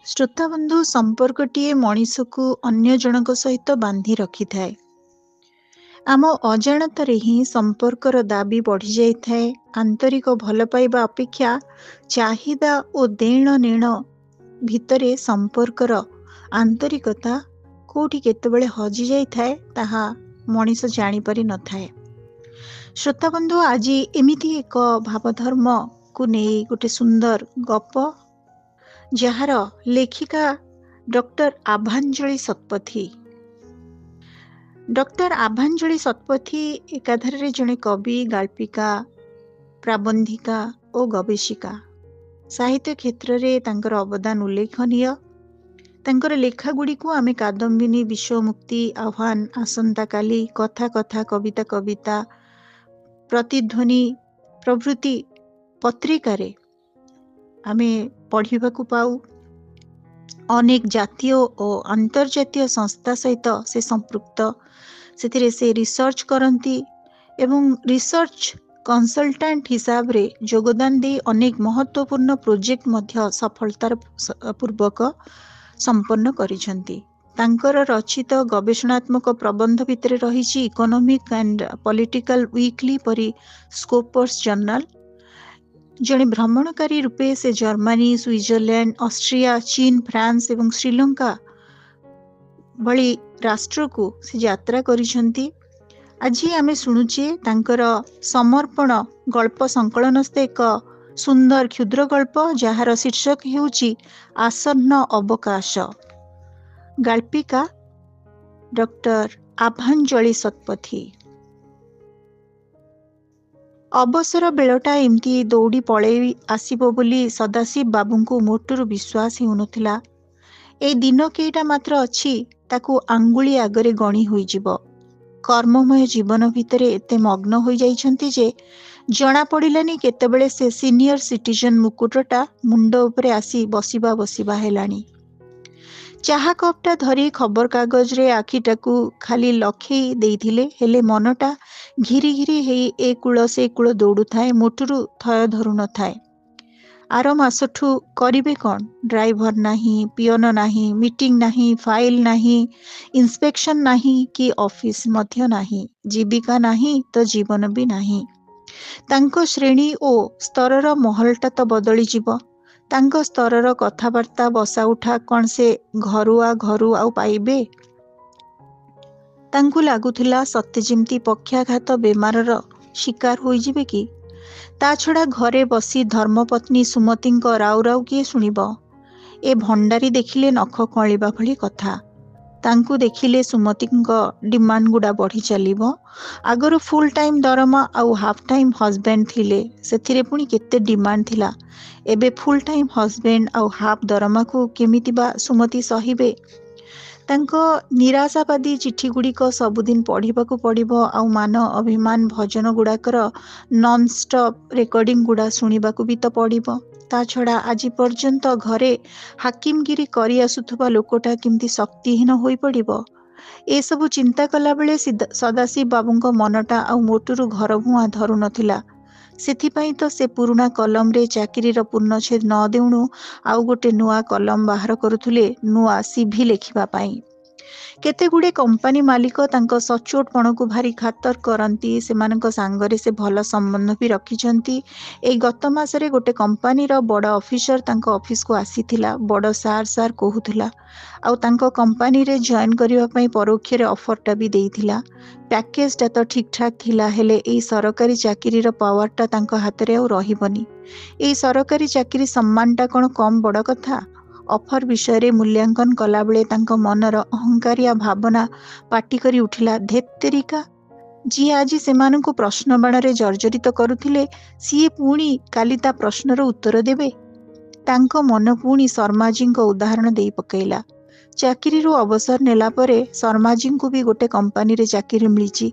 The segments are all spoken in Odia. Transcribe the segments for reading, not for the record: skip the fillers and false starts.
ଶ୍ରୋତାବନ୍ଧୁ ସମ୍ପର୍କଟିଏ ମଣିଷକୁ ଅନ୍ୟ ଜଣଙ୍କ ସହିତ ବାନ୍ଧି ରଖିଥାଏ। ଆମ ଅଜାଣତରେ ହିଁ ସମ୍ପର୍କର ଦାବି ବଢ଼ି ଯାଇଥାଏ। ଆନ୍ତରିକ ଭଲ ପାଇବା ଅପେକ୍ଷା ଚାହିଦା ଓ ଦେଣ ନେଣ ଭିତରେ ସମ୍ପର୍କର ଆନ୍ତରିକତା କୋଉଠି କେତେବେଳେ ହଜି ଯାଇଥାଏ ତାହା ମଣିଷ ଜାଣିପାରି ନଥାଏ। ଶ୍ରୋତାବନ୍ଧୁ, ଆଜି ଏମିତି ଏକ ଭାବଧର୍ମକୁ ନେଇ ଗୋଟେ ସୁନ୍ଦର ଗପ, ଯାହାର ଲେଖିକା ଡକ୍ଟର ଆଭାଞ୍ଜଳି ଶତପଥୀ। ଡକ୍ଟର ଆଭାଞ୍ଜଳି ଶତପଥୀ ଏକାଧାରରେ ଜଣେ କବି, ଗାଳ୍ପିକା, ପ୍ରାବନ୍ଧିକା ଓ ଗବେଷିକା। ସାହିତ୍ୟ କ୍ଷେତ୍ରରେ ତାଙ୍କର ଅବଦାନ ଉଲ୍ଲେଖନୀୟ। ତାଙ୍କର ଲେଖାଗୁଡ଼ିକୁ ଆମେ କାଦମ୍ବିନୀ, ବିଶ୍ୱମୁକ୍ତି, ଆହ୍ୱାନ, ଆସନ୍ତାକାଲି, କଥା କଥା, କବିତା କବିତା, ପ୍ରତିଧ୍ୱନି ପ୍ରଭୃତି ପତ୍ରିକାରେ ଆମେ ପଢ଼ିବାକୁ ପାଉ। ଅନେକ ଜାତୀୟ ଓ ଅନ୍ତର୍ଜାତୀୟ ସଂସ୍ଥା ସହିତ ସେ ସମ୍ପୃକ୍ତ। ସେଥିରେ ସେ ରିସର୍ଚ୍ଚ କରନ୍ତି ଏବଂ ରିସର୍ଚ୍ଚ କନସଲଟାଣ୍ଟ ହିସାବରେ ଯୋଗଦାନ ଦେଇ ଅନେକ ମହତ୍ତ୍ୱପୂର୍ଣ୍ଣ ପ୍ରୋଜେକ୍ଟ ମଧ୍ୟ ସଫଳତାର ପୂର୍ବକ ସମ୍ପନ୍ନ କରିଛନ୍ତି। ତାଙ୍କର ରଚିତ ଗବେଷଣାତ୍ମକ ପ୍ରବନ୍ଧ ଭିତରେ ରହିଛି ଇକୋନୋମିକ୍ ଆଣ୍ଡ ପଲିଟିକାଲ ୱିକଲି ପରି ସ୍କୋପର୍ସ ଜର୍ନାଲ। ଜଣେ ଭ୍ରମଣକାରୀ ରୂପେ ସେ ଜର୍ମାନୀ, ସୁଇଜରଲ୍ୟାଣ୍ଡ, ଅଷ୍ଟ୍ରିଆ, ଚୀନ, ଫ୍ରାନ୍ସ ଏବଂ ଶ୍ରୀଲଙ୍କା ଭଳି ରାଷ୍ଟ୍ରକୁ ସେ ଯାତ୍ରା କରିଛନ୍ତି। ଆଜି ଆମେ ଶୁଣୁଛେ ତାଙ୍କର ସମର୍ପଣ ଗଳ୍ପ ସଂକଳନସ୍ଥ ଏକ ସୁନ୍ଦର କ୍ଷୁଦ୍ର ଗଳ୍ପ, ଯାହାର ଶୀର୍ଷକ ହେଉଛି ଆସନ୍ନ ଅବକାଶ। ଗାଳ୍ପିକା ଡକ୍ଟର ଆଭାଞ୍ଜଳି ଶତପଥୀ। ଅବସର ବେଳଟା ଏମିତି ଦୌଡ଼ି ପଳେଇ ଆସିବ ବୋଲି ସଦାଶିବ ବାବୁଙ୍କୁ ମୋଟରୁ ବିଶ୍ୱାସ ହେଉନଥିଲା। ଏଇ ଦିନ କେଇଟା ମାତ୍ର ଅଛି, ତାକୁ ଆଙ୍ଗୁଳି ଆଗରେ ଗଣି ହୋଇଯିବ। କର୍ମମୟ ଜୀବନ ଭିତରେ ଏତେ ମଗ୍ନ ହୋଇଯାଇଛନ୍ତି ଯେ ଜଣାପଡ଼ିଲାନି କେତେବେଳେ ସେ ସିନିୟର ସିଟିଜେନ ମୁକୁଟଟା ମୁଣ୍ଡ ଉପରେ ଆସି ବସିବା ହେଲାଣି। ଚାହା କପ୍ଟା ଧରି ଖବରକାଗଜରେ ଆଖିଟାକୁ ଖାଲି ଲଖେଇ ଦେଇଥିଲେ, ହେଲେ ମନଟା ଘିରି ଘିରି ହେଇ ଏ କୂଳ ସେ କୂଳ ଦୌଡ଼ୁଥାଏ, ମୋଟରୁ ଥୟ ଧରୁ ନଥାଏ। ଆର ମାସଠୁ କରିବେ କ'ଣ? ଡ୍ରାଇଭର ନାହିଁ, ପିଅନ ନାହିଁ, ମିଟିଂ ନାହିଁ, ଫାଇଲ ନାହିଁ, ଇନ୍ସପେକ୍ସନ ନାହିଁ, କି ଅଫିସ ମଧ୍ୟ ନାହିଁ। ଜୀବିକା ନାହିଁ ତ ଜୀବନ ବି ନାହିଁ। ତାଙ୍କ ଶ୍ରେଣୀ ଓ ସ୍ତରର ମହଲଟା ତ ବଦଳିଯିବ। ତାଙ୍କ ସ୍ତରର କଥାବାର୍ତ୍ତା, ବସା ଉଠା କ'ଣ ସେ ଘରୁ ଆଉ ପାଇବେ? ତାଙ୍କୁ ଲାଗୁଥିଲା ସତେ ଯେମିତି ପକ୍ଷାଘାତ ବେମାରର ଶିକାର ହୋଇଯିବେ କି? ତା ଛଡ଼ା ଘରେ ବସି ଧର୍ମପତ୍ନୀ ସୁମତିଙ୍କ ରାଉ ରାଉ କିଏ ଶୁଣିବ? ଏ ଭଣ୍ଡାରୀ ଦେଖିଲେ ନଖ କଅଁଳିବା ଭଳି କଥା। ତାଙ୍କୁ ଦେଖିଲେ ସୁମତିଙ୍କ ଡିମାଣ୍ଡ ଗୁଡ଼ା ବଢ଼ି ଚାଲିବ। ଆଗରୁ ଫୁଲ୍ ଟାଇମ୍ ଦରମା ଆଉ ହାଫ୍ ଟାଇମ୍ ହଜବେଣ୍ଡ ଥିଲେ, ସେଥିରେ ପୁଣି କେତେ ଡିମାଣ୍ଡ ଥିଲା। ଏବେ ଫୁଲ୍ ଟାଇମ୍ ହଜବେଣ୍ଡ ଆଉ ହାଫ୍ ଦରମାକୁ କେମିତି ବା ସୁମତି ସହିବେ? ତାଙ୍କ ନିରାଶାବାଦୀ ଚିଠିଗୁଡ଼ିକ ସବୁଦିନ ପଢ଼ିବାକୁ ପଡ଼ିବ, ଆଉ ମାନ ଅଭିମାନ ଭଜନ ଗୁଡ଼ାକର ନନ୍ଷ୍ଟପ୍ ରେକର୍ଡ଼ିଂ ଗୁଡ଼ା ଶୁଣିବାକୁ ବି ତ ପଡ଼ିବ। ତା ଛଡ଼ା ଆଜି ପର୍ଯ୍ୟନ୍ତ ଘରେ ହାକିମଗିରି କରି ଆସୁଥିବା ଲୋକଟା କେମିତି ଶକ୍ତିହୀନ ହୋଇପଡ଼ିବ? ଏସବୁ ଚିନ୍ତା କଲାବେଳେ ସଦାଶିବ ବାବୁଙ୍କ ମନଟା ଆଉ ମୋଟରୁ ଘରଭୁଆଁ ଧରୁ ନଥିଲା। ସେଥିପାଇଁ ତ ସେ ପୁରୁଣା କଲମରେ ଚାକିରିର ପୂର୍ଣ୍ଣଚ୍ଛେଦ ନ ଦେଉଣୁ ଆଉ ଗୋଟେ ନୂଆ କଲମ ବାହାର କରୁଥିଲେ ନୂଆ ସିଭି ଲେଖିବା ପାଇଁ। କେତେଗୁଡ଼ିଏ କମ୍ପାନୀ ମାଲିକ ତାଙ୍କ ସଚ୍ଚୋଟପଣକୁ ଭାରି ଖାତର କରନ୍ତି। ସେମାନଙ୍କ ସାଙ୍ଗରେ ସେ ଭଲ ସମ୍ବନ୍ଧ ବି ରଖିଛନ୍ତି। ଏଇ ଗତ ମାସରେ ଗୋଟେ କମ୍ପାନୀର ବଡ଼ ଅଫିସର ତାଙ୍କ ଅଫିସକୁ ଆସିଥିଲା। ବଡ଼ ସାର୍ କହୁଥିଲା, ଆଉ ତାଙ୍କ କମ୍ପାନୀରେ ଜଏନ୍ କରିବା ପାଇଁ ପରୋକ୍ଷରେ ଅଫରଟା ବି ଦେଇଥିଲା। ପ୍ୟାକେଜଟା ତ ଠିକ୍ଠାକ୍ ଥିଲା, ହେଲେ ଏଇ ସରକାରୀ ଚାକିରିର ପାୱାରଟା ତାଙ୍କ ହାତରେ ଆଉ ରହିବନି। ଏଇ ସରକାରୀ ଚାକିରି ସମ୍ମାନଟା କ'ଣ କମ୍ ବଡ଼ କଥା? ଅଫର ବିଷୟରେ ମୂଲ୍ୟାଙ୍କନ କଲାବେଳେ ତାଙ୍କ ମନର ଅହଙ୍କାରିଆ ଭାବନା ପାଟି କରି ଉଠିଲା, ଧେତ୍ତେରିକା, ଯିଏ ଆଜି ସେମାନଙ୍କୁ ପ୍ରଶ୍ନବାଣରେ ଜର୍ଜରିତ କରୁଥିଲେ, ସିଏ ପୁଣି କାଲି ତା ପ୍ରଶ୍ନର ଉତ୍ତର ଦେବେ? ତାଙ୍କ ମନ ପୁଣି ଶର୍ମାଜୀଙ୍କ ଉଦାହରଣ ଦେଇ ପକାଇଲା। ଚାକିରିରୁ ଅବସର ନେଲା ପରେ ଶର୍ମାଜୀଙ୍କୁ ବି ଗୋଟେ କମ୍ପାନୀରେ ଚାକିରି ମିଳିଛି,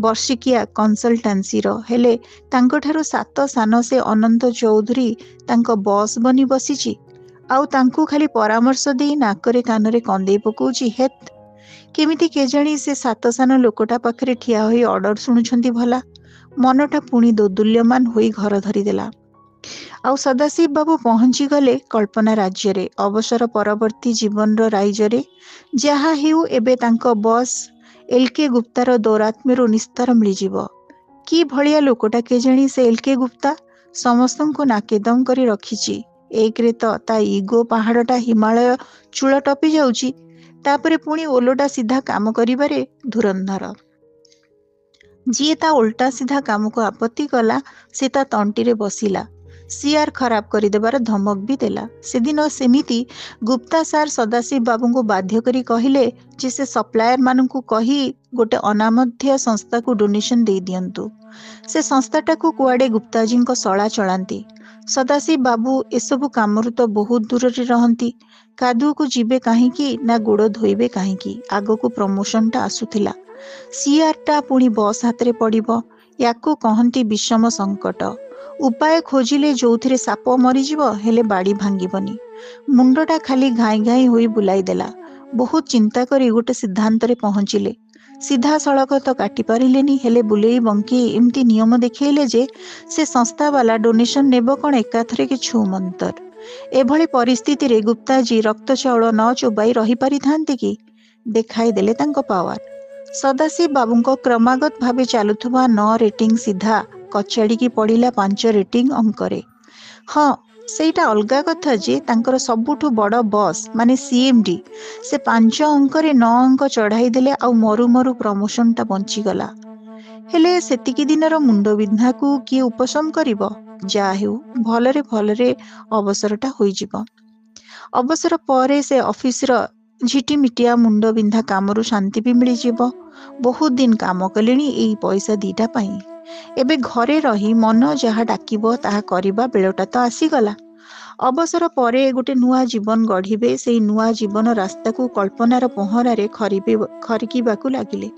ବର୍ଷିକିଆ କନସଲଟାନ୍ସିର। ହେଲେ ତାଙ୍କଠାରୁ 7 ସାନ ସେ ଅନନ୍ତ ଚୌଧୁରୀ ତାଙ୍କ ବସ୍ ବନି ବସିଛି, ଆଉ ତାଙ୍କୁ ଖାଲି ପରାମର୍ଶ ଦେଇ ନାକରେ କାନରେ କନ୍ଦେଇ ପକଉଛି। ହେତ୍, କେମିତି କେଜାଣି ସେ 7 ସାନ ଲୋକଟା ପାଖରେ ଠିଆ ହୋଇ ଅର୍ଡର ଶୁଣୁଛନ୍ତି ଭଲା? ମନଟା ପୁଣି ଦୋଦୁଲ୍ୟମାନ ହୋଇ ଘର ଧରିଦେଲା। ଆଉ ସଦାଶିବ ବାବୁ ପହଞ୍ଚି ଗଲେ କଳ୍ପନା ରାଜ୍ୟରେ। ଅବସର ପରବର୍ତ୍ତୀ ଜୀବନର ରାଇଜରେ ଯାହା ହେଉ ଏବେ ତାଙ୍କ ବସ୍ ଏଲ୍.କେ. ଗୁପ୍ତାର ଦୌରାତ୍ମ୍ୟରୁ ନିସ୍ତାର ମିଳିଯିବ। କି ଭଳିଆ ଲୋକଟା କେଜାଣି ସେ ଏଲ୍.କେ. ଗୁପ୍ତା? ସମସ୍ତଙ୍କୁ ନାକେଦମ କରି ରଖିଛି। ଏକରେ ତ ତା ଇଗୋ ପାହାଡ଼ଟା ହିମାଳୟ ଚୂଳ ଟପି ଯାଉଛି, ତାପରେ ପୁଣି ଓଲଟା ସିଧା କାମ କରିବାରେ ଧୁରନ୍ଧର। ଯିଏ ତା ଓଲଟା ସିଧା କାମକୁ ଆପତ୍ତି କଲା ସେ ତା ତଣ୍ଟିରେ ବସିଲା, ସିଆର ଖରାପ କରିଦେବାର ଧମକ ବି ଦେଲା। ସେଦିନ ସେମିତି ଗୁପ୍ତା ସାର୍ ସଦାଶିବ ବାବୁଙ୍କୁ ବାଧ୍ୟ କରି କହିଲେ ଯେ ସେ ସପ୍ଲାୟରମାନଙ୍କୁ କହି ଗୋଟେ ଅନାମଧ୍ୟ ସଂସ୍ଥାକୁ ଡୋନେସନ ଦେଇ ଦିଅନ୍ତୁ। ସେ ସଂସ୍ଥାଟାକୁ କୁଆଡ଼େ ଗୁପ୍ତାଜୀଙ୍କ ଶଳା ଚଳାନ୍ତି। ସଦାଶିବ ବାବୁ ଏସବୁ କାମରୁ ତ ବହୁତ ଦୂରରେ ରହନ୍ତି। କାଦୁଅକୁ ଯିବେ କାହିଁକି ନା ଗୋଡ଼ ଧୋଇବେ କାହିଁକି? ଆଗକୁ ପ୍ରମୋସନଟା ଆସୁଥିଲା। ସିଆରଟା ପୁଣି ବସ୍ ହାତରେ ପଡ଼ିବ। ୟାକୁ କହନ୍ତି ବିଷମ ସଙ୍କଟ। ଉପାୟ ଖୋଜିଲେ ଯୋଉଥିରେ ସାପ ମରିଯିବ ହେଲେ ବାଡ଼ି ଭାଙ୍ଗିବନି। ମୁଣ୍ଡଟା ଖାଲି ଘାଇଁ ଘାଇଁ ହୋଇ ବୁଲାଇ ଦେଲା। ବହୁତ ଚିନ୍ତା କରି ଗୋଟେ ସିଦ୍ଧାନ୍ତରେ ପହଞ୍ଚିଲେ। ସିଧାସଳଖ ତ କାଟି ପାରିଲେନି, ହେଲେ ବୁଲେଇ ବଙ୍କେଇ ଏମିତି ନିୟମ ଦେଖେଇଲେ ଯେ ସେ ସଂସ୍ଥାବାଲା ଡୋନେସନ ନେବ କ'ଣ ଏକାଥରକେ ଛୁମନ୍ତର। ଏଭଳି ପରିସ୍ଥିତିରେ ଗୁପ୍ତାଜୀ ରକ୍ତ ଚାଉଳ ନ ଚୋବାଇ ରହିପାରିଥାନ୍ତେ କି? ଦେଖାଇ ଦେଲେ ତାଙ୍କ ପାୱାର। ସଦାଶିବ ବାବୁଙ୍କ କ୍ରମାଗତ ଭାବେ ଚାଲୁଥିବା 9 ରେଟିଂ ସିଧା କଚାଡ଼ିକି ପଡ଼ିଲା 5 ରେଟିଂ ଅଙ୍କରେ। ହଁ, ସେଇଟା ଅଲଗା କଥା ଯେ ତାଙ୍କର ସବୁଠୁ ବଡ଼ ବସ୍ ମାନେ CMD ସେ 5 ଅଙ୍କରେ 9 ଅଙ୍କ ଚଢ଼ାଇ ଦେଲେ ଆଉ ମରୁ ମରୁ ପ୍ରମୋସନଟା ବଞ୍ଚିଗଲା। ହେଲେ ସେତିକି ଦିନର ମୁଣ୍ଡବିନ୍ଧାକୁ କିଏ ଉପଶମ କରିବ? ଯାହା ହେଉ ଭଲରେ ଭଲରେ ଅବସରଟା ହୋଇଯିବ। ଅବସର ପରେ ସେ ଅଫିସର ଝିଟିମିଟିଆ ମୁଣ୍ଡବିନ୍ଧା କାମରୁ ଶାନ୍ତି ବି ମିଳିଯିବ। ବହୁତ ଦିନ କାମ କଲେଣି ଏଇ ପଇସା ଦିଟା ପାଇଁ। ଏବେ ଘରେ ରହି ମନ ଯାହା ଡାକିବ ତାହା କରିବା ବେଳଟା ତ ଆସିଗଲା। ଅବସର ପରେ ଗୋଟେ ନୂଆ ଜୀବନ ଗଢ଼ିବେ। ସେଇ ନୂଆ ଜୀବନ ରାସ୍ତାକୁ କଳ୍ପନାର ପହଁରାରେ ଖରିକିବାକୁ ଲାଗିଲେ।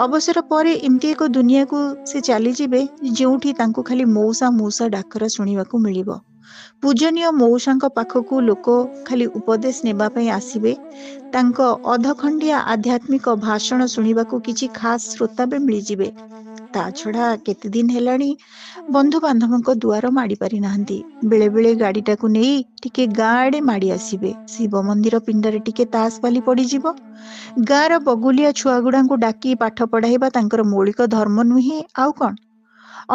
ଅବସର ପରେ ଏମିତି ଏକ ଦୁନିଆକୁ ସେ ଚାଲିଯିବେ ଯେଉଁଠି ତାଙ୍କୁ ଖାଲି ମଉସା ମଉସା ଡାକରା ଶୁଣିବାକୁ ମିଳିବ। ପୂଜନୀୟ ମଉସାଙ୍କ ପାଖକୁ ଲୋକ ଖାଲି ଉପଦେଶ ନେବା ପାଇଁ ଆସିବେ। ତାଙ୍କ ଅଧଖଣ୍ଡିଆ ଆଧ୍ୟାତ୍ମିକ ଭାଷଣ ଶୁଣିବାକୁ କିଛି ଖାସ୍ ଶ୍ରୋତା ବି ମିଳିଯିବେ। ତା ଛଡ଼ା କେତେଦିନ ହେଲାଣି ବନ୍ଧୁବାନ୍ଧବଙ୍କ ଦୁଆର ମାଡ଼ି ପାରିନାହାନ୍ତି। ବେଳେବେଳେ ଗାଡ଼ିଟାକୁ ନେଇ ଟିକେ ଗାଁ ଆଡ଼େ ମାଡ଼ି ଆସିବେ। ଶିବ ମନ୍ଦିର ପିଣ୍ଡାରେ ଟିକେ ତାସ ବାଲି ପଡ଼ିଯିବ। ଗାଁର ବଗୁଲିଆ ଛୁଆଗୁଡ଼ାଙ୍କୁ ଡାକି ପାଠ ପଢ଼ାଇବା ତାଙ୍କର ମୌଳିକ ଧର୍ମ ନୁହେଁ ଆଉ କ'ଣ?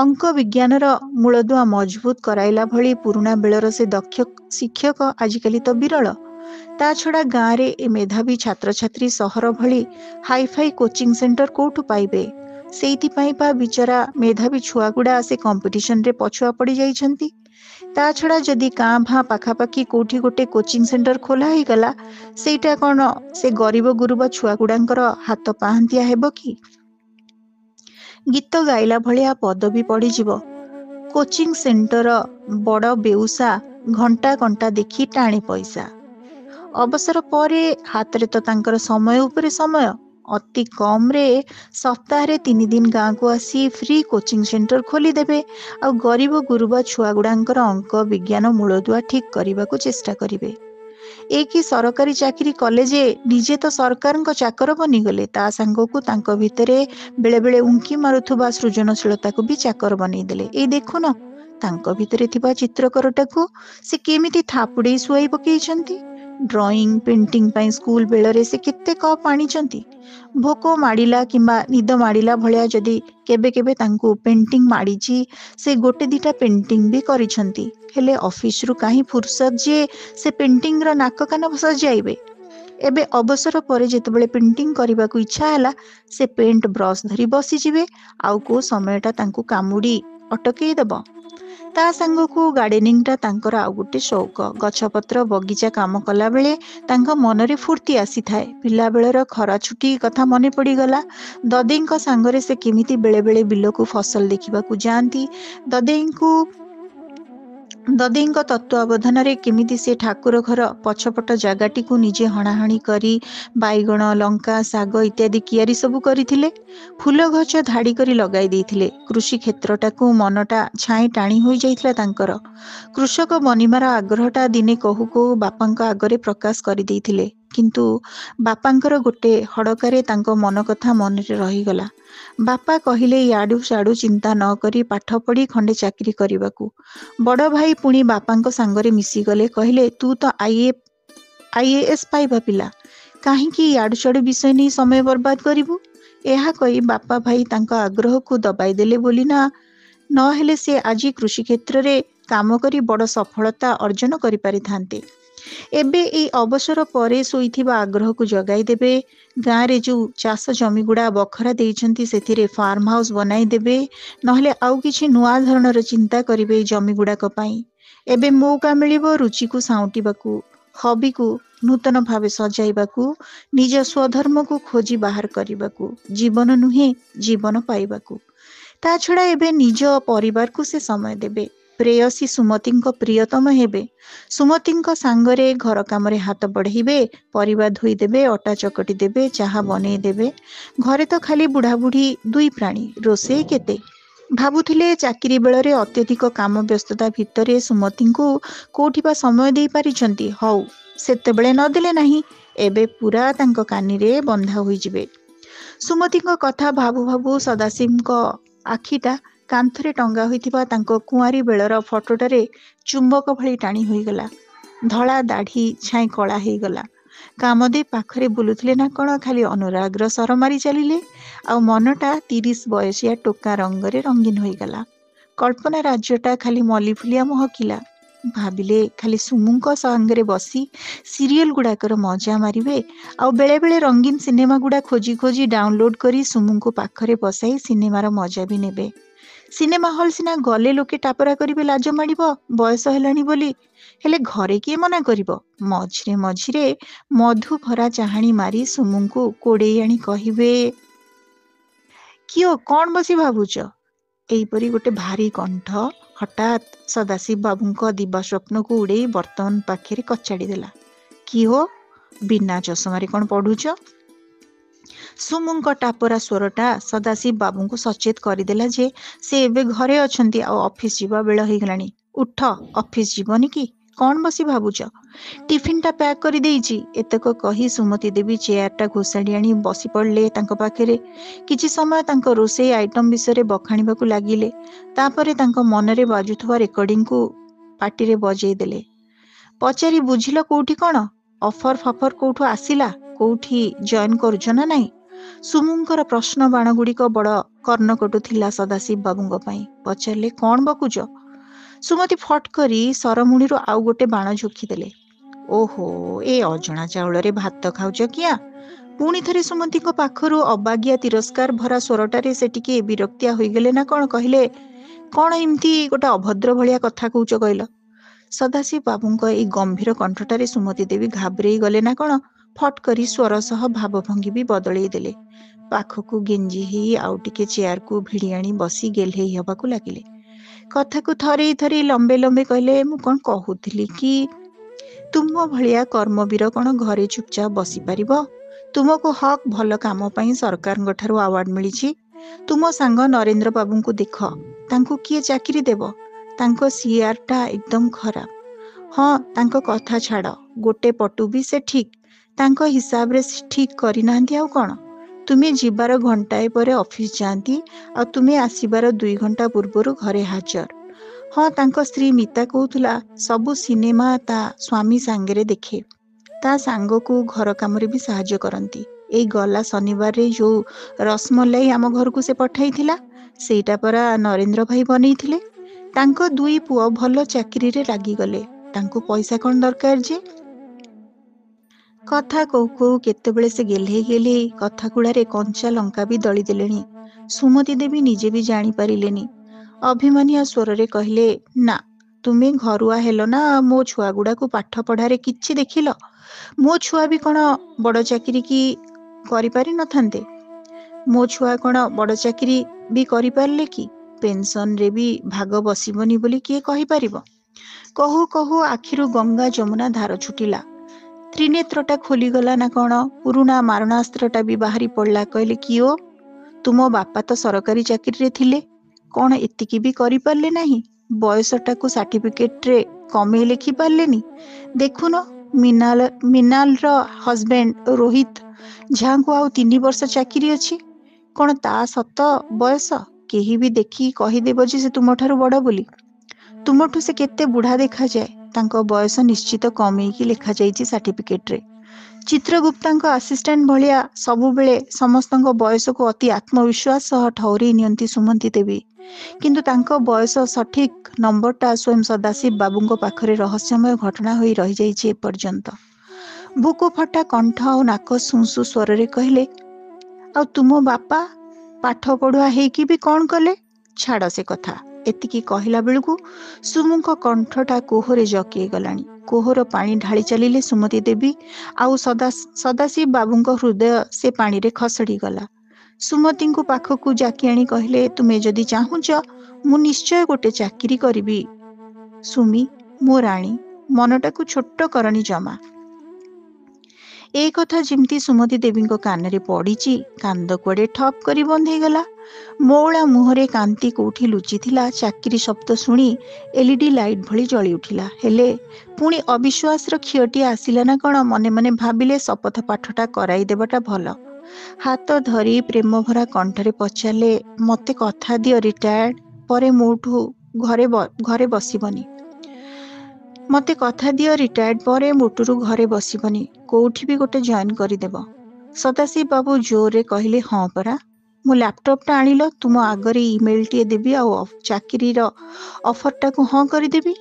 ଅଙ୍କ ବିଜ୍ଞାନର ମୂଳଦୁଆ ମଜବୁତ କରାଇଲା ଭଳି ପୁରୁଣା ବେଳର ସେ ଦକ୍ଷ ଶିକ୍ଷକ ଆଜିକାଲି ତ ବିରଳ। ତା ଛଡ଼ା ଗାଁରେ ଏ ମେଧାବୀ ଛାତ୍ରଛାତ୍ରୀ ସହର ଭଳି ହାଇଫାଇ କୋଚିଂ ସେଣ୍ଟର କୋଉଠୁ ପାଇବେ? ସେଇଥିପାଇଁ ପା ବିଚରା ମେଧାବୀ ଛୁଆଗୁଡ଼ା ସେ କମ୍ପିଟିସନରେ ପଛୁଆ ପଡ଼ି ଯାଇଛନ୍ତି। ତା ଛଡ଼ା ଯଦି କାଁ ଭାଁ ପାଖାପାଖି କୋଉଠି ଗୋଟେ କୋଚିଂ ସେଣ୍ଟର ଖୋଲା ହେଇଗଲା, ସେଇଟା କ'ଣ ସେ ଗରିବ ଗୁରୁବ ଛୁଆଗୁଡ଼ାଙ୍କର ହାତ ପାହାନ୍ତିଆ ହେବ କି? ଗୀତ ଗାଇଲା ଭଳିଆ ପଦବୀ ପଡ଼ିଯିବ। କୋଚିଂ ସେଣ୍ଟର ବଡ଼ ବେଉସା ଘଣ୍ଟା କଣ୍ଟା ଦେଖି ଟାଣି ପଇସା। ଅବସର ପରେ ହାତରେ ତ ତାଙ୍କର ସମୟ ଉପରେ ସମୟ। ଅତି କମରେ ସପ୍ତାହରେ 3 ଦିନ ଗାଁକୁ ଆସି ଫ୍ରି କୋଚିଂ ସେଣ୍ଟର ଖୋଲିଦେବେ ଆଉ ଗରିବ ଗୁରୁବ ଛୁଆଗୁଡ଼ାଙ୍କର ଅଙ୍କ ବିଜ୍ଞାନ ମୂଳଦୁଆ ଠିକ୍ କରିବାକୁ ଚେଷ୍ଟା କରିବେ। ଏ କି ସରକାରୀ ଚାକିରି କଲେ ଯେ ନିଜେ ତ ସରକାରଙ୍କ ଚାକର ବନିଗଲେ, ତା ସାଙ୍ଗକୁ ତାଙ୍କ ଭିତରେ ବେଳେବେଳେ ଉଙ୍କି ମାରୁଥିବା ସୃଜନଶୀଳତାକୁ ବି ଚାକର ବନେଇଦେଲେ। ଏଇ ଦେଖୁନ ତାଙ୍କ ଭିତରେ ଥିବା ଚିତ୍ରକରଟାକୁ ସେ କେମିତି ଥାପୁଡ଼େଇ ଶୁଆଇ ପକେଇଛନ୍ତି। ଡ୍ରଇଂ ପେଣ୍ଟିଂ ପାଇଁ ସ୍କୁଲ ବେଳରେ ସେ କେତେ କପ୍ ଆଣିଛନ୍ତି। ଭୋକ ମାଡ଼ିଲା କିମ୍ବା ନିଦ ମାଡ଼ିଲା ଭଳିଆ ଯଦି କେବେ କେବେ ତାଙ୍କୁ ପେଣ୍ଟିଂ ମାଡ଼ିଛି, ସେ ଗୋଟେ ଦିଟା ପେଣ୍ଟିଂ ବି କରିଛନ୍ତି। ହେଲେ ଅଫିସରୁ କାହିଁ ଫୁର୍ସତ ଯେ ସେ ପେଣ୍ଟିଂର ନାକ କାନ ସଜାଇବେ। ଏବେ ଅବସର ପରେ ଯେତେବେଳେ ପେଣ୍ଟିଂ କରିବାକୁ ଇଚ୍ଛା ହେଲା, ସେ ପେଣ୍ଟ ବ୍ରଶ ଧରି ବସିଯିବେ। ଆଉ କୋଉ ସମୟଟା ତାଙ୍କୁ କାମୁଡ଼ି ଅଟକେଇ ଦେବ। ତା ସାଙ୍ଗକୁ ଗାର୍ଡେନିଂଟା ତାଙ୍କର ଆଉ ଗୋଟେ ସଉକ। ଗଛପତ୍ର ବଗିଚା କାମ କଲାବେଳେ ତାଙ୍କ ମନରେ ଫୁର୍ତ୍ତି ଆସିଥାଏ। ପିଲାବେଳର ଖରା ଛୁଟି କଥା ମନେ ପଡ଼ିଗଲା। ଦଦେଇଙ୍କ ସାଙ୍ଗରେ ସେ କେମିତି ବେଳେବେଳେ ବିଲକୁ ଫସଲ ଦେଖିବାକୁ ଯାଆନ୍ତି। ଦଦେଇଙ୍କ ତତ୍ତ୍ୱାବଧାନରେ କେମିତି ସେ ଠାକୁର ଘର ପଛପଟ ଜାଗାଟିକୁ ନିଜେ ହଣାହଣି କରି ବାଇଗଣ, ଲଙ୍କା, ଶାଗ ଇତ୍ୟାଦି କିଆରି ସବୁ କରିଥିଲେ। ଫୁଲ ଗଛ ଧାଡ଼ି କରି ଲଗାଇ ଦେଇଥିଲେ। କୃଷି କ୍ଷେତ୍ରଟାକୁ ମନଟା ଛାଇଁ ଟାଣି ହୋଇଯାଇଥିଲା ତାଙ୍କର। କୃଷକ ବନିବାର ଆଗ୍ରହଟା ଦିନେ କହୁ କହୁ ବାପାଙ୍କ ଆଗରେ ପ୍ରକାଶ କରିଦେଇଥିଲେ। କିନ୍ତୁ ବାପାଙ୍କର ଗୋଟେ ହଡ଼କାରେ ତାଙ୍କ ମନ କଥା ମନରେ ରହିଗଲା। ବାପା କହିଲେ ଇଆଡ଼ୁ ସିଆଡ଼ୁ ଚିନ୍ତା ନ କରି ପାଠ ପଢ଼ି ଖଣ୍ଡେ ଚାକିରି କରିବାକୁ। ବଡ଼ ଭାଇ ପୁଣି ବାପାଙ୍କ ସାଙ୍ଗରେ ମିଶିଗଲେ, କହିଲେ ତୁ ତ IAS ପାଇବା ପିଲା, କାହିଁକି ଇଆଡ଼ୁ ସିଆଡ଼ୁ ବିଷୟ ନେଇ ସମୟ ବର୍ବାଦ କରିବୁ? ଏହା କହି ବାପା ଭାଇ ତାଙ୍କ ଆଗ୍ରହକୁ ଦବାଇ ଦେଲେ ବୋଲି ନା, ନହେଲେ ସେ ଆଜି କୃଷି କ୍ଷେତ୍ରରେ କାମ କରି ବଡ଼ ସଫଳତା ଅର୍ଜନ କରିପାରିଥାନ୍ତେ। ଏବେ ଏଇ ଅବସର ପରେ ଶୋଇଥିବା ଆଗ୍ରହକୁ ଜଗାଇ ଦେବେ। ଗାଁରେ ଯେଉଁ ଚାଷ ଜମିଗୁଡ଼ା ବଖରା ଦେଇଛନ୍ତି ସେଥିରେ ଫାର୍ମ ହାଉସ୍ ବନାଇ ଦେବେ, ନହେଲେ ଆଉ କିଛି ନୂଆ ଧରଣର ଚିନ୍ତା କରିବେ ଏଇ ଜମିଗୁଡ଼ାକ ପାଇଁ। ଏବେ ମୌକା ମିଳିବ ରୁଚିକୁ ସାଉଁଟିବାକୁ, ହବିକୁ ନୂତନ ଭାବେ ସଜାଇବାକୁ, ନିଜ ସ୍ୱଧର୍ମକୁ ଖୋଜି ବାହାର କରିବାକୁ, ଜୀବନ ନୁହେଁ ଜୀବନ ପାଇବାକୁ। ତା ଛଡ଼ା ଏବେ ନିଜ ପରିବାରକୁ ସେ ସମୟ ଦେବେ। ପ୍ରେୟସୀ ସୁମତିଙ୍କ ପ୍ରିୟତମ ହେବେ। ସୁମତିଙ୍କ ସାଙ୍ଗରେ ଘର କାମରେ ହାତ ବଢ଼େଇବେ, ପରିବା ଧୋଇଦେବେ, ଅଟା ଚକଟି ଦେବେ, ଚାହା ବନେଇ ଦେବେ। ଘରେ ତ ଖାଲି ବୁଢ଼ାବୁଢ଼ୀ ଦୁଇ ପ୍ରାଣୀ, ରୋଷେଇ କେତେ? ଭାବୁଥିଲେ ଚାକିରି ବେଳରେ ଅତ୍ୟଧିକ କାମ ବ୍ୟସ୍ତତା ଭିତରେ ସୁମତିଙ୍କୁ କୋଉଠି ବା ସମୟ ଦେଇ ପାରିଛନ୍ତି। ହଉ, ସେତେବେଳେ ନଦେଲେ ନାହିଁ, ଏବେ ପୁରା ତାଙ୍କ କାନିରେ ବନ୍ଧା ହୋଇଯିବେ। ସୁମତିଙ୍କ କଥା ଭାବୁ ଭାବୁ ସଦାଶିବଙ୍କ ଆଖିଟା କାନ୍ଥରେ ଟଙ୍ଗା ହୋଇଥିବା ତାଙ୍କ କୁଆଁରୀ ବେଳର ଫଟୋଟାରେ ଚୁମ୍ବକ ଭଳି ଟାଣି ହୋଇଗଲା। ଧଳା ଦାଢ଼ି ଛାଇଁ କଳା ହେଇଗଲା। କାମଦେବ ପାଖରେ ବୁଲୁଥିଲେ ନା କ'ଣ ଖାଲି ଅନୁରାଗର ସର ମାରି ଚାଲିଲେ, ଆଉ ମନଟା 30 ବୟସିଆ ଟୋକା ରଙ୍ଗରେ ରଙ୍ଗୀନ ହୋଇଗଲା। କଳ୍ପନା ରାଜ୍ୟଟା ଖାଲି ମଲ୍ଲିଫୁଲିଆ ମହକିଲା। ଭାବିଲେ ଖାଲି ସୁମୁଙ୍କ ସାଙ୍ଗରେ ବସି ସିରିଏଲ ଗୁଡ଼ାକର ମଜା ମାରିବେ, ଆଉ ବେଳେବେଳେ ରଙ୍ଗୀନ ସିନେମା ଗୁଡ଼ା ଖୋଜି ଖୋଜି ଡାଉନଲୋଡ୍ କରି ସୁମୁଙ୍କୁ ପାଖରେ ବସାଇ ସିନେମାର ମଜା ବି ନେବେ। ସିନେମା ହଲ୍ ସିନା ଗଲେ ଲୋକେ ଟାପରା କରିବେ, ଲାଜ ମାଡ଼ିବ, ବୟସ ହେଲାଣି ବୋଲି। ହେଲେ ଘରେ କିଏ ମନା କରିବ? ମଝିରେ ମଝିରେ ମଧୁ ଭରା ଚାହାଣି ମାରି ସୁମୁଙ୍କୁ କୋଡ଼େଇ ଆଣି କହିବେ, କିଓ କ'ଣ ବସି ଭାବୁଛ? ଏଇପରି ଗୋଟେ ଭାରି କଣ୍ଠ ହଠାତ୍ ସଦାଶିବ ବାବୁଙ୍କ ଦିବା ସ୍ୱପ୍ନକୁ ଉଡ଼େଇ ବର୍ତ୍ତମାନ ପାଖରେ କଚାଡ଼ି ଦେଲା। କି ହୋ, ବିନା ଚଷମାରେ କ'ଣ ପଢ଼ୁଛ? ସୁମୁଙ୍କ ଟାପରା ସ୍ୱରଟା ସଦାଶିବ ବାବୁଙ୍କୁ ସଚେତ କରିଦେଲା ଯେ ସେ ଏବେ ଘରେ ଅଛନ୍ତି, ଆଉ ଅଫିସ ଯିବା ବେଳ ହେଇଗଲାଣି। ଉଠ, ଅଫିସ ଯିବନି କି? କ'ଣ ବସି ଭାବୁଛ? ଟିଫିନଟା ପ୍ୟାକ୍ କରି ଦେଇଛି। ଏତକ କହି ସୁମତି ଦେବୀ ଚେୟାରଟା ଘୋଷାଡ଼ି ଆଣି ବସି ପଡ଼ିଲେ ତାଙ୍କ ପାଖରେ। କିଛି ସମୟ ତାଙ୍କ ରୋଷେଇ ଆଇଟମ ବିଷୟରେ ବଖାଣିବାକୁ ଲାଗିଲେ। ତାପରେ ତାଙ୍କ ମନରେ ବାଜୁଥିବା ରେକର୍ଡିଂକୁ ପାଟିରେ ବଜେଇ ଦେଲେ। ପଚାରି ବୁଝିଲ କୋଉଠି କ'ଣ? ଅଫର ଫଫର କୋଉଠୁ ଆସିଲା? କୋଉଠି ଜଏନ୍ କରୁଛ ନା ନାହିଁ? ସୁମୁଙ୍କର ପ୍ରଶ୍ନ ବାଣଗୁଡ଼ିକ ବଡ଼ କର୍ଣ୍ଣକଟୁ ଥିଲା ସଦାଶିବ ବାବୁଙ୍କ ପାଇଁ। ପଚାରିଲେ, କ'ଣ ବକୁଛ? ସୁମତି ଫଟ୍ କରି ସରମୁଣିରୁ ଆଉ ଗୋଟେ ବାଣ ଝୋକିଦେଲେ। ଓହୋ, ଏ ଅଜଣା ଚାଉଳରେ ଭାତ ଖାଉଛ କିଆ? ପୁଣି ଥରେ ସୁମତିଙ୍କ ପାଖରୁ ଅବାଗିଆ ତିରସ୍କାର ଭରା ସ୍ୱରଟାରେ ସେ ଟିକେ ବିରକ୍ତିଆ ହୋଇଗଲେ ନା କ'ଣ। କହିଲେ, କ'ଣ ଏମିତି ଗୋଟେ ଅଭଦ୍ର ଭଳିଆ କଥା କହୁଛ କହିଲ? ସଦାଶିବ ବାବୁଙ୍କ ଏଇ ଗମ୍ଭୀର କଣ୍ଠଟାରେ ସୁମତି ଦେବୀ ଘାବରେଇ ଗଲେ ନା କ'ଣ। ଫଟ୍ କରି ସ୍ୱର ସହ ଭାବଭଙ୍ଗୀ ବି ବଦଳେଇ ଦେଲେ। ପାଖକୁ ଗେଞ୍ଜି ହେଇ ଆଉ ଟିକେ ଚେୟାରକୁ ଭିଡ଼ି ଆଣି ବସି ଗେହ୍ଲେଇ ହେବାକୁ ଲାଗିଲେ। କଥାକୁ ଥରେଇ ଥରେଇ ଲମ୍ବେ ଲମ୍ବେ କହିଲେ, ମୁଁ କ'ଣ କହୁଥିଲି କି, ତୁମ ଭଳିଆ କର୍ମବୀର କ'ଣ ଘରେ ଚୁପଚାପ ବସିପାରିବ? ତୁମକୁ ହକ୍ ଭଲ କାମ ପାଇଁ ସରକାରଙ୍କ ଠାରୁ ଆୱାର୍ଡ ମିଳିଛି। ତୁମ ସାଙ୍ଗ ନରେନ୍ଦ୍ର ବାବୁଙ୍କୁ ଦେଖ, ତାଙ୍କୁ କିଏ ଚାକିରି ଦେବ? ତାଙ୍କ ସିଆରଟା ଏକଦମ ଖରାପ। ହଁ, ତାଙ୍କ କଥା ଛାଡ଼, ଗୋଟେ ପଟୁ ବି ସେ ଠିକ୍, ତାଙ୍କ ହିସାବରେ ଠିକ୍ କରିନାହାନ୍ତି। ଆଉ କ'ଣ? ତୁମେ ଯିବାର ଘଣ୍ଟାଏ ପରେ ଅଫିସ ଯାଆନ୍ତି, ଆଉ ତୁମେ ଆସିବାର 2 ଘଣ୍ଟା ପୂର୍ବରୁ ଘରେ ହାଜର। ହଁ, ତାଙ୍କ ସ୍ତ୍ରୀ ମିତା କହୁଥିଲା ସବୁ ସିନେମା ତା ସ୍ୱାମୀ ସାଙ୍ଗରେ ଦେଖେ। ତା ସାଙ୍ଗକୁ ଘର କାମରେ ବି ସାହାଯ୍ୟ କରନ୍ତି। ଏଇ ଗଲା ଶନିବାରରେ ଯୋଉ ରସମଲାଇ ଆମ ଘରକୁ ସେ ପଠାଇଥିଲା, ସେଇଟା ପରା ନରେନ୍ଦ୍ର ଭାଇ ବନେଇଥିଲେ। ତାଙ୍କ 2 ପୁଅ ଭଲ ଚାକିରିରେ ଲାଗିଗଲେ, ତାଙ୍କୁ ପଇସା କ'ଣ ଦରକାର ଯେ? କଥା କହୁ କହୁ କେତେବେଳେ ସେ ଗେହ୍ଲେଇ ଗେହ୍ଲେଇ କଥା ଗୁଡ଼ାରେ କଞ୍ଚା ଲଙ୍କା ବି ଦଳି ଦେଲେଣି। ସୁମତି ଦେବୀ ନିଜେ ବି ଜାଣିପାରିଲେନି। ଅଭିମାନିଆ ସ୍ୱରରେ କହିଲେ, ନା, ତୁମେ ଘରୁଆ ହେଲ ନା, ମୋ ଛୁଆଗୁଡ଼ାକୁ ପାଠ ପଢ଼ାରେ କିଛି ଦେଖିଲ? ମୋ ଛୁଆ ବି କ'ଣ ବଡ଼ ଚାକିରି କି କରିପାରିନଥାନ୍ତେ? ମୋ ଛୁଆ କ'ଣ ବଡ଼ ଚାକିରି ବି କରିପାରିଲେ କି? ପେନସନରେ ବି ଭାଗ ବସିବନି ବୋଲି କିଏ କହିପାରିବ? କହୁ କହୁ ଆଖିରୁ ଗଙ୍ଗା ଯମୁନା ଧାର ଛୁଟିଲା। ତ୍ରିନେତ୍ରଟା ଖୋଲିଗଲା ନା କ'ଣ। ପୁରୁଣା ମାରଣାସ୍ତ୍ରଟା ବି ବାହାରି ପଡ଼ିଲା। କହିଲେ, କିଓ, ତୁମ ବାପା ତ ସରକାରୀ ଚାକିରିରେ ଥିଲେ, କ'ଣ ଏତିକି ବି କରିପାରିଲେ ନାହିଁ? ବୟସଟାକୁ ସାର୍ଟିଫିକେଟରେ କମେଇ ଲେଖି ପାରିଲେନି? ଦେଖୁନ, ମିନାଲର ହଜବେଣ୍ଡ ରୋହିତ ଯାହାଙ୍କୁ ଆଉ 3 ବର୍ଷ ଚାକିରି ଅଛି, କଣ ତା ସତ ବୟସ? କେହି ବି ଦେଖି କହିଦେବ ଯେ ସେ ତୁମଠାରୁ ବଡ଼ ବୋଲି। ତୁମଠୁ ସେ କେତେ ବୁଢ଼ା ଦେଖାଯାଏ? ତାଙ୍କ ବୟସ ନିଶ୍ଚିତ କମେଇକି ଲେଖାଯାଇଛି ସାର୍ଟିଫିକେଟରେ। ଚିତ୍ରଗୁପ୍ତାଙ୍କ ଆସିଷ୍ଟାଣ୍ଟ ଭଳିଆ ସବୁବେଳେ ସମସ୍ତଙ୍କ ବୟସକୁ ଅତି ଆତ୍ମବିଶ୍ୱାସ ସହ ଠଉରେଇ ନିଅନ୍ତି ସୁମନ୍ତୀ ଦେବୀ। କିନ୍ତୁ ତାଙ୍କ ବୟସ ସଠିକ୍ ନମ୍ବରଟା ସ୍ୱୟଂ ସଦାଶିବ ବାବୁଙ୍କ ପାଖରେ ରହସ୍ୟମୟ ଘଟଣା ହୋଇ ରହିଯାଇଛି ଏପର୍ଯ୍ୟନ୍ତ। ବୁକୁ ଫଟା କଣ୍ଠ ଆଉ ନାକ ଶୁଁ ଶୁଁ ସ୍ୱରରେ କହିଲେ, ଆଉ ତୁମ ବାପା ପାଠ ପଢୁଆ ହେଇକି ବି କଣ କଲେ? ଛାଡ଼ ସେ କଥା। ଏତିକି କହିଲା ବେଳକୁ ସୁମୁଙ୍କ କଣ୍ଠଟା କୋହରେ ଜକେଇ ଗଲାଣି। କୋହର ପାଣି ଢାଳି ଚାଲିଲେ ସୁମତୀ ଦେବୀ, ଆଉ ସଦାଶିବ ବାବୁଙ୍କ ହୃଦୟ ସେ ପାଣିରେ ଖସଡ଼ି ଗଲା। ସୁମତୀଙ୍କୁ ପାଖକୁ ଜାକି ଆଣି କହିଲେ, ତୁମେ ଯଦି ଚାହୁଁଛ ମୁଁ ନିଶ୍ଚୟ ଗୋଟେ ଚାକିରି କରିବି। ସୁମି, ମୋ ରାଣୀ, ମନଟାକୁ ଛୋଟ କରନି ଜମା। ଏଇ କଥା ଯେମିତି ସୁମତୀ ଦେବୀଙ୍କ କାନରେ ପଡ଼ିଛି, କାନ୍ଦ କୁଆଡ଼େ ଠପ୍ କରି ବନ୍ଦ ହେଇଗଲା। ମଉଳା ମୁହଁରେ କାନ୍ତି କୋଉଠି ଲୁଚିଥିଲା, ଚାକିରି ଶବ୍ଦ ଶୁଣି LED ଲାଇଟ୍ ଭଳି ଜଳି ଉଠିଲା। ହେଲେ ପୁଣି ଅବିଶ୍ୱାସର କ୍ଷୟଟିଏ ଆସିଲା ନା କଣ? ମନେ ମନେ ଭାବିଲେ ଶପଥ ପାଠଟା କରାଇ ଦେବାଟା ଭଲ। ହାତ ଧରି ପ୍ରେମ ଭରା କଣ୍ଠରେ ପଚାରିଲେ, ମତେ କଥା ଦିଅ ରିଟାୟାର୍ଡ ପରେ ମୋଠୁ ଘରେ ବସିବନି। ମତେ କଥା ଦିଅ ରିଟାୟାର୍ଡ ପରେ ମୋଟୁରୁ ଘରେ ବସିବନି, କୋଉଠି ବି ଗୋଟେ ଜଏନ୍ କରିଦେବ। ସଦାଶିବ ବାବୁ ଜୋରରେ କହିଲେ, ହଁ ପରା, ମୋ ଲ୍ୟାପଟପଟା ଆଣିଲ, ତୁମ ଆଗରେ ଇମେଲଟିଏ ଦେବି ଆଉ ଚାକିରିର ଅଫରଟାକୁ ହଁ କରିଦେବି।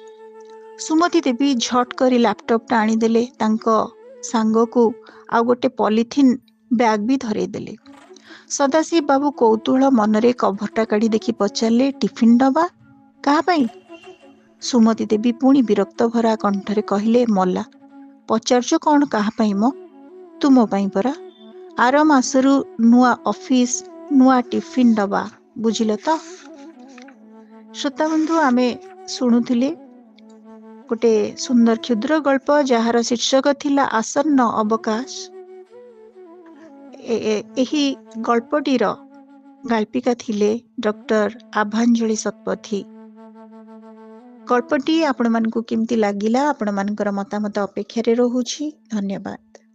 ସୁମତୀ ଦେବୀ ଝଟ୍ କରି ଲ୍ୟାପଟପଟା ଆଣିଦେଲେ। ତାଙ୍କ ସାଙ୍ଗକୁ ଆଉ ଗୋଟେ ପଲିଥିନ୍ ବ୍ୟାଗ୍ ବି ଧରେଇ ଦେଲେ। ସଦାଶିବ ବାବୁ କୌତୂହଳ ମନରେ କଭରଟା କାଢ଼ି ଦେଖି ପଚାରିଲେ, ଟିଫିନ୍ ଡବା କାହା ପାଇଁ? ସୁମତୀ ଦେବୀ ପୁଣି ବିରକ୍ତ ଭରା କଣ୍ଠରେ କହିଲେ, ମଲା, ପଚାରୁଛ କଣ କାହା ପାଇଁ ମ? ତୁମ ପାଇଁ ପରା। ଆର ମାସରୁ ନୂଆ ଅଫିସ, ନୂଆ ଟିଫିନ୍ ଡବା, ବୁଝିଲ ତ? ଶ୍ରୋତାବନ୍ଧୁ, ଆମେ ଶୁଣୁଥିଲେ ଗୋଟେ ସୁନ୍ଦର କ୍ଷୁଦ୍ର ଗଳ୍ପ, ଯାହାର ଶୀର୍ଷକ ଥିଲା ଆସନ୍ନ ଅବକାଶ। ଏହି ଗଳ୍ପଟିର ଗାଳ୍ପିକା ଥିଲେ ଡକ୍ଟର ଆଭାଞ୍ଜଳି ଶତପଥୀ। ଗଳ୍ପଟି ଆପଣମାନଙ୍କୁ କେମିତି ଲାଗିଲା? ଆପଣମାନଙ୍କର ମତାମତ ଅପେକ୍ଷାରେ ରହୁଛି। ଧନ୍ୟବାଦ।